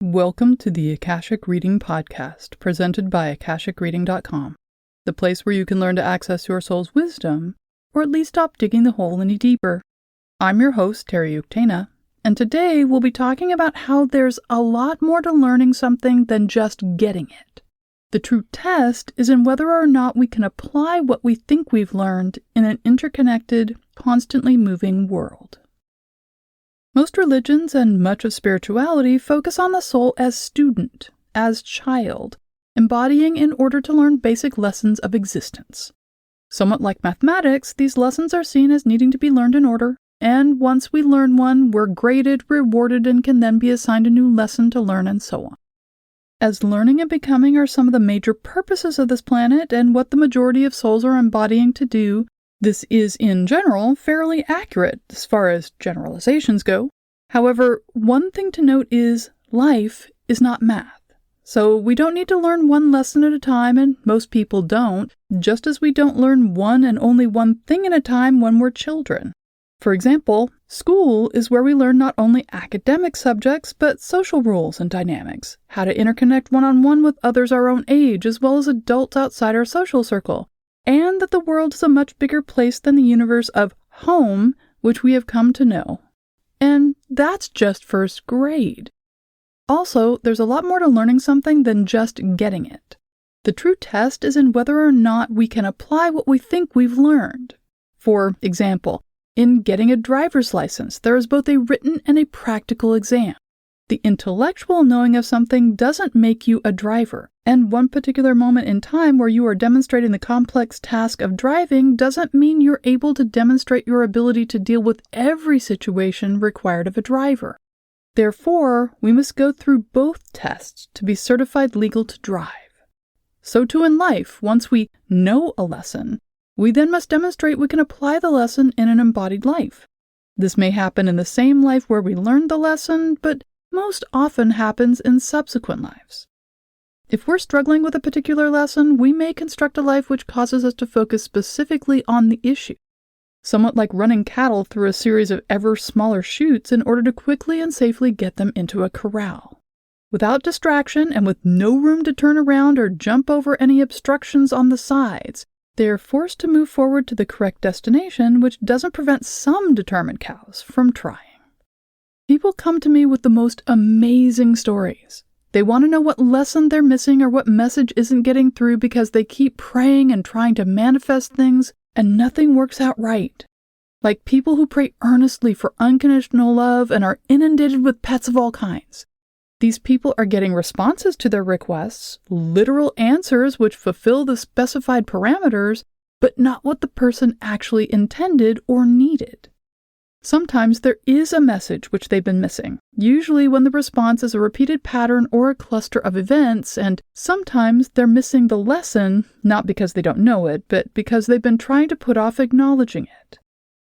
Welcome to the Akashic Reading Podcast, presented by AkashicReading.com, the place where you can learn to access your soul's wisdom, or at least stop digging the hole any deeper. I'm your host, Terry Uktana, and today we'll be talking about how there's a lot more to learning something than just getting it. The true test is in whether or not we can apply what we think we've learned in an interconnected, constantly moving world. Most religions and much of spirituality focus on the soul as student, as child, embodying in order to learn basic lessons of existence. Somewhat like mathematics, these lessons are seen as needing to be learned in order, and once we learn one, we're graded, rewarded, and can then be assigned a new lesson to learn, and so on. As learning and becoming are some of the major purposes of this planet and what the majority of souls are embodying to do, this is, in general, fairly accurate as far as generalizations go. However, one thing to note is life is not math. So we don't need to learn one lesson at a time, and most people don't, just as we don't learn one and only one thing at a time when we're children. For example, school is where we learn not only academic subjects, but social rules and dynamics, how to interconnect one-on-one with others our own age, as well as adults outside our social circle, and that the world is a much bigger place than the universe of home, which we have come to know. And that's just first grade. Also, there's a lot more to learning something than just getting it. The true test is in whether or not we can apply what we think we've learned. For example, in getting a driver's license, there is both a written and a practical exam. The intellectual knowing of something doesn't make you a driver, and one particular moment in time where you are demonstrating the complex task of driving doesn't mean you're able to demonstrate your ability to deal with every situation required of a driver. Therefore, we must go through both tests to be certified legal to drive. So too in life, once we know a lesson, we then must demonstrate we can apply the lesson in an embodied life. This may happen in the same life where we learned the lesson, but most often happens in subsequent lives. If we're struggling with a particular lesson, we may construct a life which causes us to focus specifically on the issue, somewhat like running cattle through a series of ever smaller chutes in order to quickly and safely get them into a corral. Without distraction and with no room to turn around or jump over any obstructions on the sides, they are forced to move forward to the correct destination, which doesn't prevent some determined cows from trying. People come to me with the most amazing stories. They want to know what lesson they're missing or what message isn't getting through because they keep praying and trying to manifest things and nothing works out right. Like people who pray earnestly for unconditional love and are inundated with pets of all kinds. These people are getting responses to their requests, literal answers which fulfill the specified parameters, but not what the person actually intended or needed. Sometimes there is a message which they've been missing, usually when the response is a repeated pattern or a cluster of events, and sometimes they're missing the lesson, not because they don't know it, but because they've been trying to put off acknowledging it.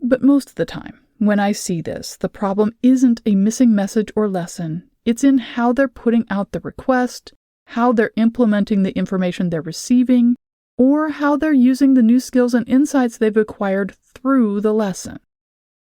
But most of the time, when I see this, the problem isn't a missing message or lesson. It's in how they're putting out the request, how they're implementing the information they're receiving, or how they're using the new skills and insights they've acquired through the lesson.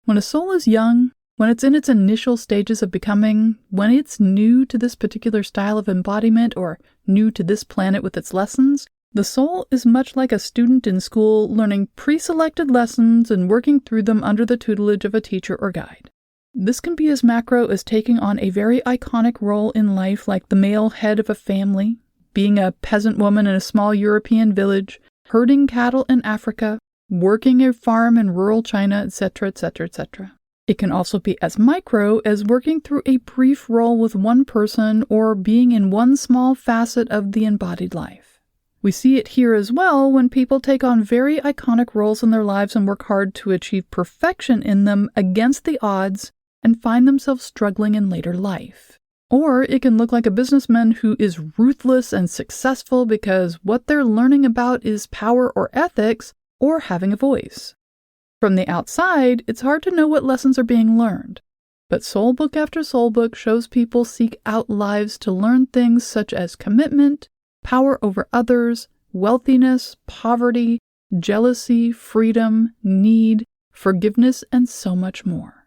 When a soul is young, when it's in its initial stages of becoming, when it's new to this particular style of embodiment or new to this planet with its lessons, the soul is much like a student in school learning pre-selected lessons and working through them under the tutelage of a teacher or guide. This can be as macro as taking on a very iconic role in life like the male head of a family, being a peasant woman in a small European village, herding cattle in Africa, working a farm in rural China, etc., etc., etc. It can also be as micro as working through a brief role with one person or being in one small facet of the embodied life. We see it here as well when people take on very iconic roles in their lives and work hard to achieve perfection in them against the odds and find themselves struggling in later life. Or it can look like a businessman who is ruthless and successful because what they're learning about is power or ethics, or having a voice. From the outside, it's hard to know what lessons are being learned, but soul book after soul book shows people seek out lives to learn things such as commitment, power over others, wealthiness, poverty, jealousy, freedom, need, forgiveness, and so much more.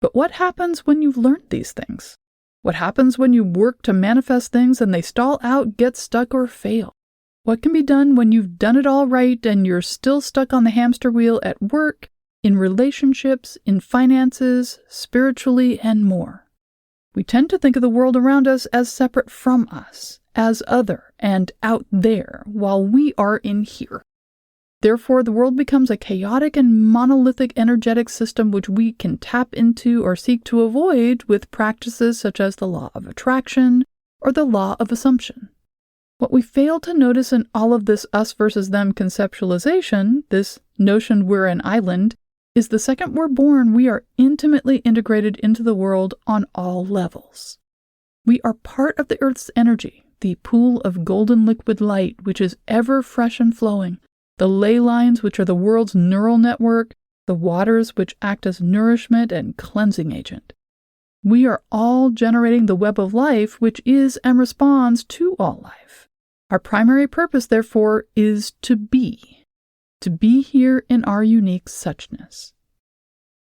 But what happens when you've learned these things? What happens when you work to manifest things and they stall out, get stuck, or fail? What can be done when you've done it all right and you're still stuck on the hamster wheel at work, in relationships, in finances, spiritually, and more? We tend to think of the world around us as separate from us, as other and out there, while we are in here. Therefore, the world becomes a chaotic and monolithic energetic system which we can tap into or seek to avoid with practices such as the law of attraction or the law of assumption. What we fail to notice in all of this us versus them conceptualization, this notion we're an island, is the second we're born, we are intimately integrated into the world on all levels. We are part of the Earth's energy, the pool of golden liquid light which is ever fresh and flowing, the ley lines which are the world's neural network, the waters which act as nourishment and cleansing agent. We are all generating the web of life which is and responds to all life. Our primary purpose, therefore, is to be here in our unique suchness.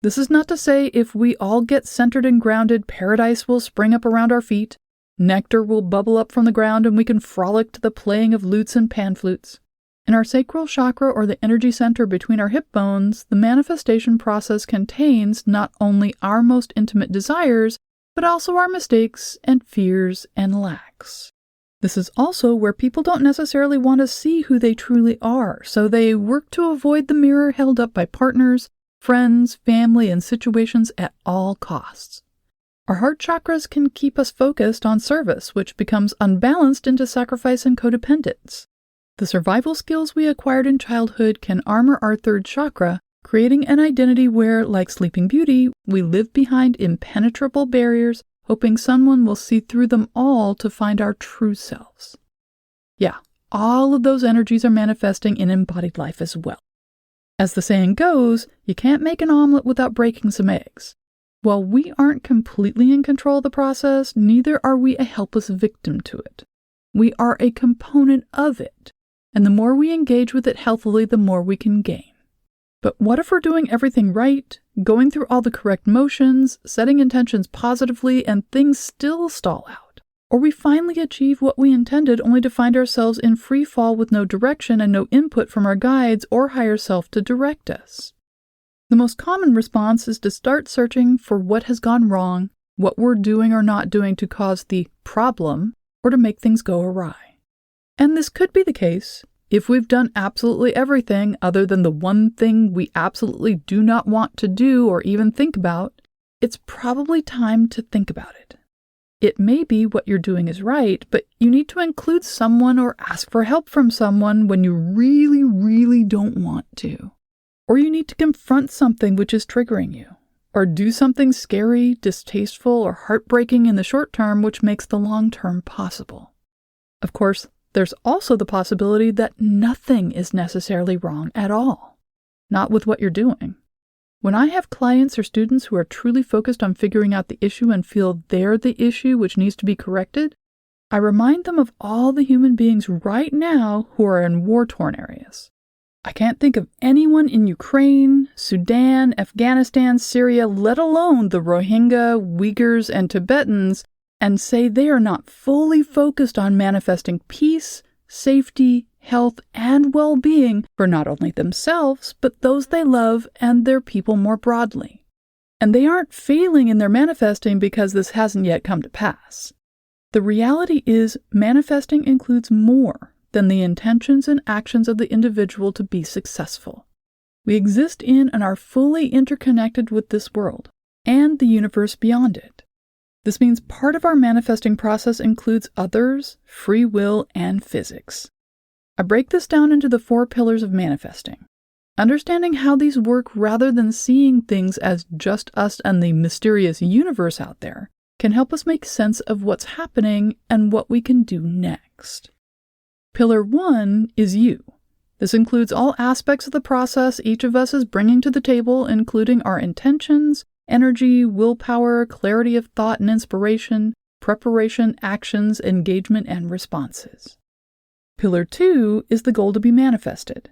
This is not to say if we all get centered and grounded, paradise will spring up around our feet, nectar will bubble up from the ground, and we can frolic to the playing of lutes and pan flutes. In our sacral chakra, or the energy center between our hip bones, the manifestation process contains not only our most intimate desires, but also our mistakes and fears and lacks. This is also where people don't necessarily want to see who they truly are, so they work to avoid the mirror held up by partners, friends, family, and situations at all costs. Our heart chakras can keep us focused on service, which becomes unbalanced into sacrifice and codependence. The survival skills we acquired in childhood can armor our third chakra, creating an identity where, like Sleeping Beauty, we live behind impenetrable barriers, hoping someone will see through them all to find our true selves. Yeah, all of those energies are manifesting in embodied life as well. As the saying goes, you can't make an omelet without breaking some eggs. While we aren't completely in control of the process, neither are we a helpless victim to it. We are a component of it. And the more we engage with it healthily, the more we can gain. But what if we're doing everything right, going through all the correct motions, setting intentions positively, and things still stall out? Or we finally achieve what we intended only to find ourselves in free fall with no direction and no input from our guides or higher self to direct us? The most common response is to start searching for what has gone wrong, what we're doing or not doing to cause the problem, or to make things go awry. And this could be the case if we've done absolutely everything other than the one thing we absolutely do not want to do or even think about. It's probably time to think about it. It may be what you're doing is right, but you need to include someone or ask for help from someone when you really, really don't want to. Or you need to confront something which is triggering you, or do something scary, distasteful, or heartbreaking in the short term which makes the long term possible. Of course, there's also the possibility that nothing is necessarily wrong at all, not with what you're doing. When I have clients or students who are truly focused on figuring out the issue and feel they're the issue which needs to be corrected, I remind them of all the human beings right now who are in war-torn areas. I can't think of anyone in Ukraine, Sudan, Afghanistan, Syria, let alone the Rohingya, Uyghurs, and Tibetans, and say they are not fully focused on manifesting peace, safety, health, and well-being for not only themselves, but those they love and their people more broadly. And they aren't failing in their manifesting because this hasn't yet come to pass. The reality is, manifesting includes more than the intentions and actions of the individual to be successful. We exist in and are fully interconnected with this world, and the universe beyond it. This means part of our manifesting process includes others, free will, and physics. I break this down into the 4 pillars of manifesting. Understanding how these work rather than seeing things as just us and the mysterious universe out there can help us make sense of what's happening and what we can do next. Pillar 1 is you. This includes all aspects of the process each of us is bringing to the table, including our intentions, energy, willpower, clarity of thought and inspiration, preparation, actions, engagement, and responses. Pillar 2 is the goal to be manifested.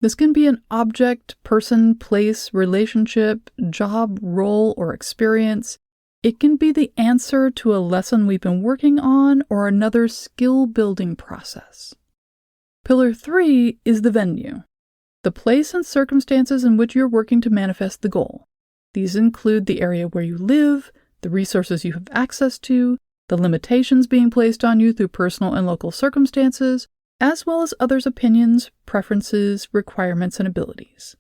This can be an object, person, place, relationship, job, role, or experience. It can be the answer to a lesson we've been working on or another skill-building process. Pillar 3 is the venue, the place and circumstances in which you're working to manifest the goal. These include the area where you live, the resources you have access to, the limitations being placed on you through personal and local circumstances, as well as others' opinions, preferences, requirements, and abilities.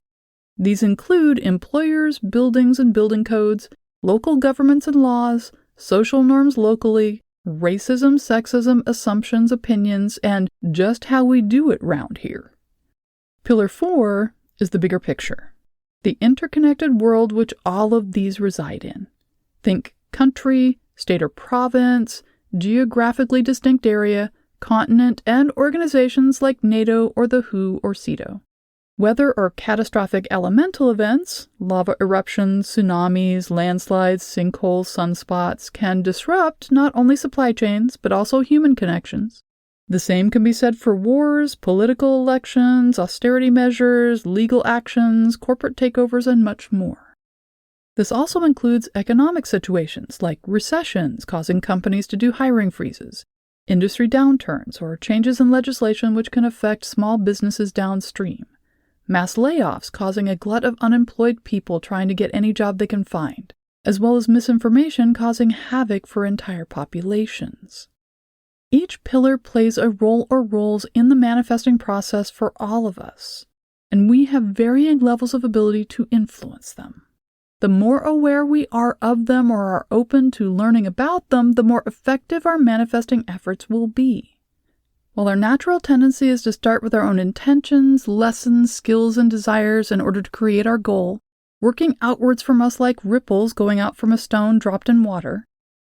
These include employers, buildings and building codes, local governments and laws, social norms locally, racism, sexism, assumptions, opinions, and just how we do it round here. Pillar 4 is the bigger picture, the interconnected world which all of these reside in. Think country, state or province, geographically distinct area, continent, and organizations like NATO or the WHO or CETO. Weather or catastrophic elemental events, lava eruptions, tsunamis, landslides, sinkholes, sunspots, can disrupt not only supply chains, but also human connections. The same can be said for wars, political elections, austerity measures, legal actions, corporate takeovers, and much more. This also includes economic situations like recessions causing companies to do hiring freezes, industry downturns, or changes in legislation which can affect small businesses downstream. Mass layoffs causing a glut of unemployed people trying to get any job they can find, as well as misinformation causing havoc for entire populations. Each pillar plays a role or roles in the manifesting process for all of us, and we have varying levels of ability to influence them. The more aware we are of them or are open to learning about them, the more effective our manifesting efforts will be. While our natural tendency is to start with our own intentions, lessons, skills, and desires in order to create our goal, working outwards from us like ripples going out from a stone dropped in water,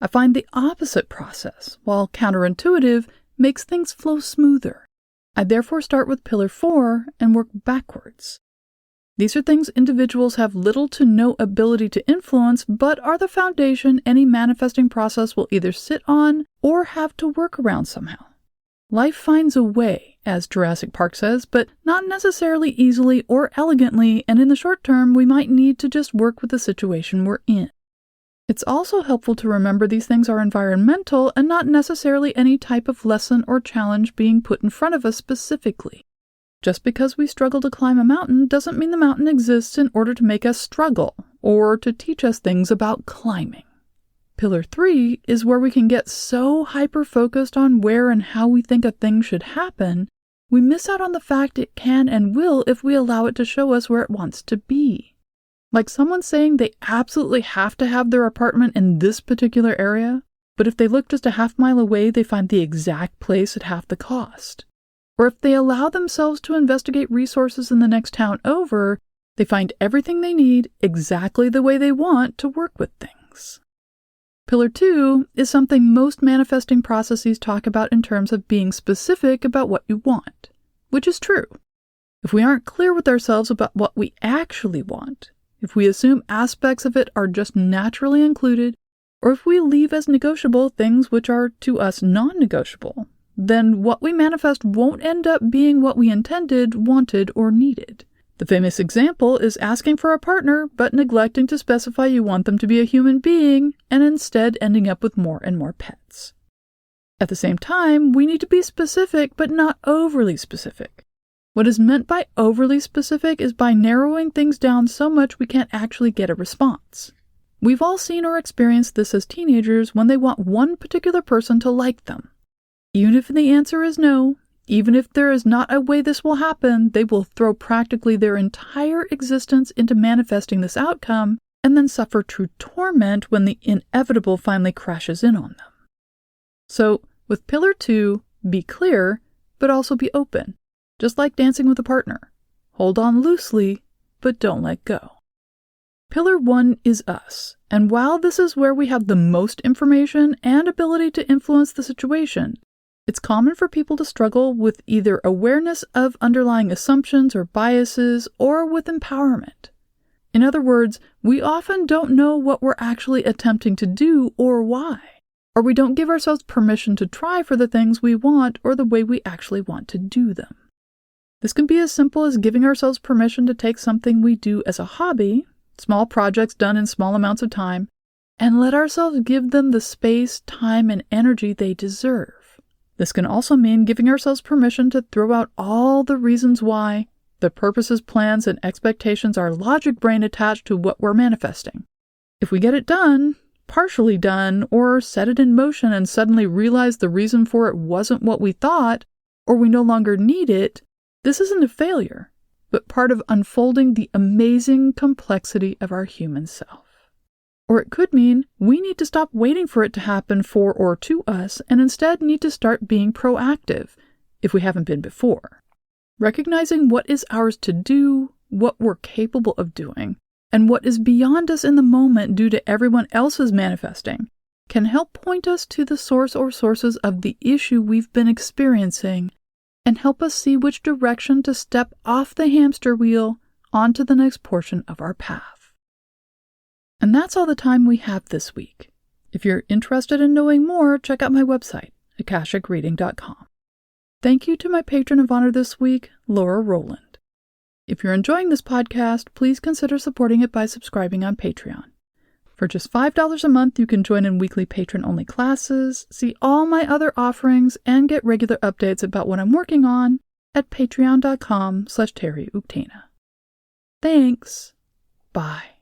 I find the opposite process, while counterintuitive, makes things flow smoother. I therefore start with Pillar 4 and work backwards. These are things individuals have little to no ability to influence, but are the foundation any manifesting process will either sit on or have to work around somehow. Life finds a way, as Jurassic Park says, but not necessarily easily or elegantly, and in the short term, we might need to just work with the situation we're in. It's also helpful to remember these things are environmental and not necessarily any type of lesson or challenge being put in front of us specifically. Just because we struggle to climb a mountain doesn't mean the mountain exists in order to make us struggle or to teach us things about climbing. Pillar 3 is where we can get so hyper-focused on where and how we think a thing should happen, we miss out on the fact it can and will if we allow it to show us where it wants to be. Like someone saying they absolutely have to have their apartment in this particular area, but if they look just a half-mile away, they find the exact place at half the cost. Or if they allow themselves to investigate resources in the next town over, they find everything they need exactly the way they want to work with things. Pillar 2 is something most manifesting processes talk about in terms of being specific about what you want, which is true. If we aren't clear with ourselves about what we actually want, if we assume aspects of it are just naturally included, or if we leave as negotiable things which are to us non-negotiable, then what we manifest won't end up being what we intended, wanted, or needed. The famous example is asking for a partner, but neglecting to specify you want them to be a human being, and instead ending up with more and more pets. At the same time, we need to be specific, but not overly specific. What is meant by overly specific is by narrowing things down so much we can't actually get a response. We've all seen or experienced this as teenagers when they want one particular person to like them. Even if the answer is no, even if there is not a way this will happen, they will throw practically their entire existence into manifesting this outcome and then suffer true torment when the inevitable finally crashes in on them. So, with Pillar 2, be clear, but also be open, just like dancing with a partner. Hold on loosely, but don't let go. Pillar 1 is us, and while this is where we have the most information and ability to influence the situation, it's common for people to struggle with either awareness of underlying assumptions or biases or with empowerment. In other words, we often don't know what we're actually attempting to do or why, or we don't give ourselves permission to try for the things we want or the way we actually want to do them. This can be as simple as giving ourselves permission to take something we do as a hobby, small projects done in small amounts of time, and let ourselves give them the space, time, and energy they deserve. This can also mean giving ourselves permission to throw out all the reasons why, the purposes, plans, and expectations our logic brain attached to what we're manifesting. If we get it done, partially done, or set it in motion and suddenly realize the reason for it wasn't what we thought, or we no longer need it, this isn't a failure, but part of unfolding the amazing complexity of our human self. Or it could mean we need to stop waiting for it to happen for or to us and instead need to start being proactive, if we haven't been before. Recognizing what is ours to do, what we're capable of doing, and what is beyond us in the moment due to everyone else's manifesting can help point us to the source or sources of the issue we've been experiencing and help us see which direction to step off the hamster wheel onto the next portion of our path. And that's all the time we have this week. If you're interested in knowing more, check out my website, akashicreading.com. Thank you to my patron of honor this week, Laura Rowland. If you're enjoying this podcast, please consider supporting it by subscribing on Patreon. For just $5 a month, you can join in weekly patron-only classes, see all my other offerings, and get regular updates about what I'm working on at patreon.com/TerryUktana. Thanks. Bye.